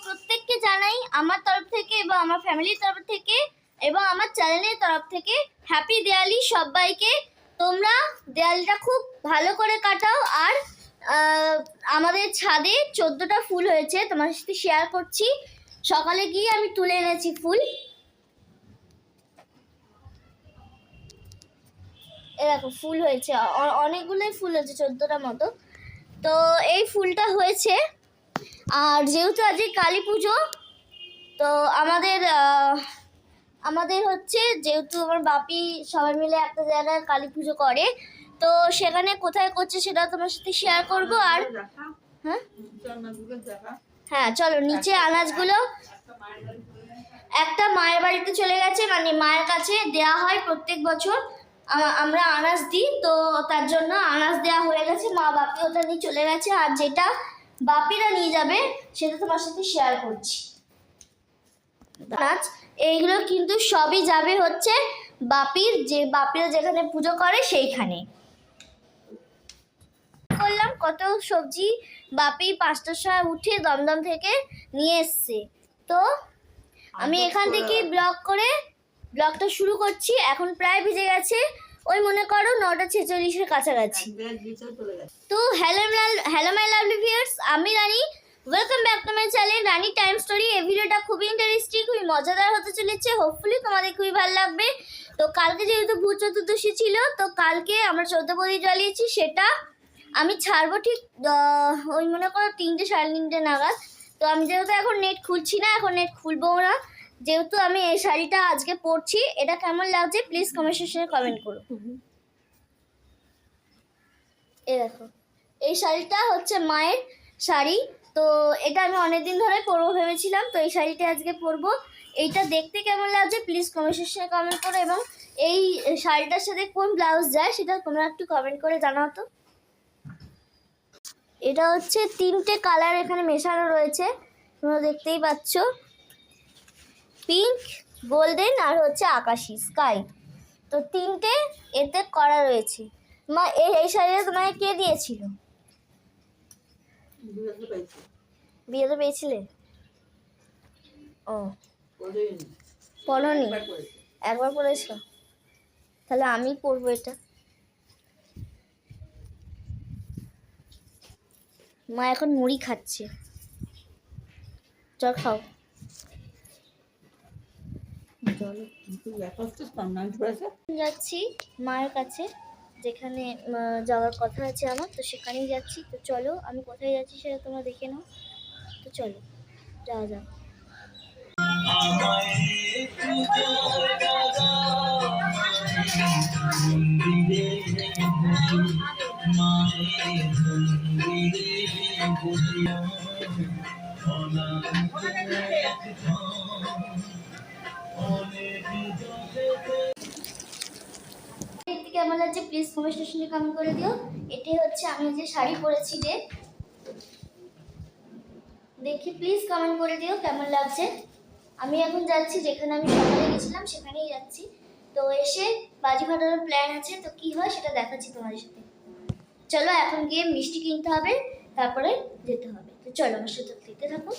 প্রত্যেককে জানাই আমার তরফ থেকে এবং আমার ফ্যামিলির তরফ থেকে এবং আমার চ্যানেলের তরফ থেকে হ্যাপি দিওয়ালি সবাইকে। তোমরা দিওয়ালিটা খুব ভালো করে কাটাও। আর আমাদের ছাদে 14টা ফুল হয়েছে, তোমার সাথে শেয়ার করছি। সকালে গিয়ে আমি তুলে এনেছি ফুল। এরকম ফুল হয়েছে, অনেকগুলোই ফুল হয়েছে, 14টার মতো। তো এই ফুলটা হয়েছে। আর যেহেতু আজকে কালী পুজো, তো আমাদের হচ্ছে, যেহেতু আমার বাপি সবাই মিলে একটা জায়গায় কালী পুজো করে, তো সেখানে কোথায় করছে সেটা তোমার সাথে শেয়ার করবো। আর হ্যাঁ চলো, নিচে আনাজগুলো একটা মায়ের বাড়িতে চলে গেছে, মানে মায়ের কাছে দেয়া হয় প্রত্যেক বছর, আমরা আনাজ দিই, তো তার জন্য আনাজ দেওয়া হয়ে গেছে। মা বাপি ওটা নিয়ে চলে গেছে। আর যেটা বাপিরা নিয়ে যাবে সেটা তোমার সাথে শেয়ার করছি। আনাজ এইগুলো কিন্তু সবই যাবে হচ্ছে বাপিরা যেখানে পুজো করে সেইখানে। করলাম কত সবজি বাপি 5টার সময় উঠে দমদম থেকে নিয়ে এসছে। তো আমি এখান থেকে ব্লগটা শুরু করছি। এখন প্রায় ভিজে গেছে, ওই মনে করো 9:46-এর কাছাকাছি। তো হ্যালো মাই লাভলি ভিউয়ার্স, আমি Rani. Welcome back to my channel Rani time story. এই ভিডিওটা খুবই ইন্টারেস্টিং, খুবই মজাদার হতে চলেছে। হোপফুলি তোমাদের খুবই ভালো লাগবে। তো কালকে যেহেতু ভূত চতুর্দশী ছিল, তো কালকে আমরা 14 প্রদীপ জ্বালিয়েছি। সেটা আমি ছাড়বো ঠিক ওই মনে করো 3টে 3:30 নাগাদ। তো আমি যেহেতু এখন নেট খুলছি না, এখন নেট খুলবো না, যেহেতু আমি এই শাড়িটা আজকে পরছি। এটা কেমন লাগছে প্লিজ কমেন্ট সেকশনে কমেন্ট করো। এই দেখো, এই শাড়িটা হচ্ছে মায়ের শাড়ি। তো এটা আমি অনেকদিন ধরে পরবো ভেবেছিলাম, তো এই শাড়িটা আজকে পরবো। এইটা দেখতে কেমন লাগছে প্লিজ কমেন্ট সেকশনে কমেন্ট করো। এবং এই শাড়িটার সাথে কোন ব্লাউজ যায় সেটা তোমরা একটু কমেন্ট করে জানাও তো। এটা হচ্ছে 3টে কালার এখানে মেশানো রয়েছে, তোমরা দেখতেই পাচ্ছ, পিঙ্ক, গোল্ডেন আর হচ্ছে আকাশি স্কাই। তো 3টে এতে করা রয়েছে। মা এই শাড়িটা তোমাকে কে দিয়েছিল? বিয়েতে পেয়েছিলে? ও পরনি, একবার পরেছ? তাহলে আমি পরবো এটা। মা এখন মুড়ি খাচ্ছে, চল খাও। যাচ্ছি মায়ের কাছে, যেখানে যাওয়ার কথা আছে আমার, তো সেখানেই যাচ্ছি। তো চলো, আমি কোথায় যাচ্ছি সেটা তোমরা দেখে নাও। তো চলো যাওয়া যাক। কেমন লাগছে প্লিজ কমেন্ট সেকশনে কমেন্ট করে দিও। এটাই হচ্ছে আমি যে শাড়ি পরেছি, যে দেখি প্লিজ কমেন্ট করে দিও কেমন লাগছে। আমি এখন যাচ্ছি যেখানে আমি সকালে গেছিলাম, সেখানেই যাচ্ছি। তো এসে বাজি ফাটানোর প্ল্যান আছে, তো কি হয় সেটা দেখাচ্ছি তোমাদের সাথে। চলো এখন গিয়ে মিষ্টি কিনতে হবে, তারপরে যেতে হবে। তো চলো আমার সাথে দেখতে থাকো।